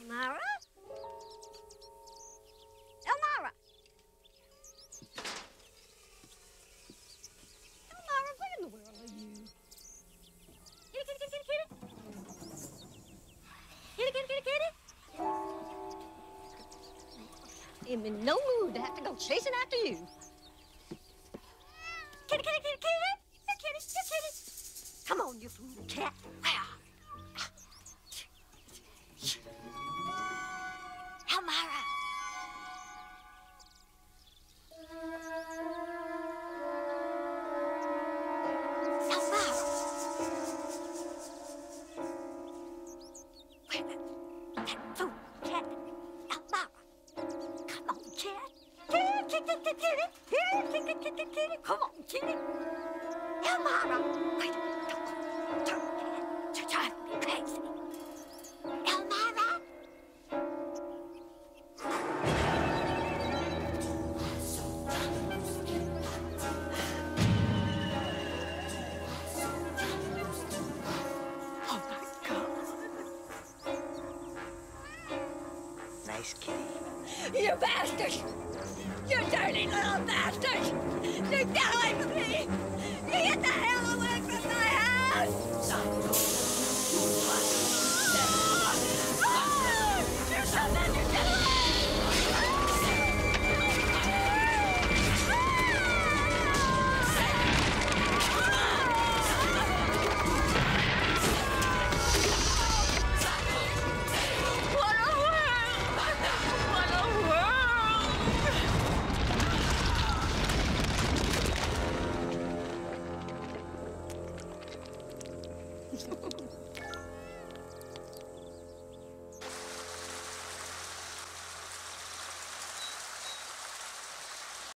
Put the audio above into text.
Elmira? Elmira! Elmira, where in the world are you? Kitty, kitty, kitty, kitty, kitty. Kitty, kitty, kitty, kitty. I'm in no mood to have to go chasing after you. Kitty, kitty, kitty, kitty. Here, kitty, here, kitty. Come on, you fool cat. Elmira. Kitty, come on, kitty. Elmira, wait, don't you're driving me crazy. Elmira. Oh my God. Nice kitty. You bastard! You dirty little bastard! You get away from me! You get the hell away from my house!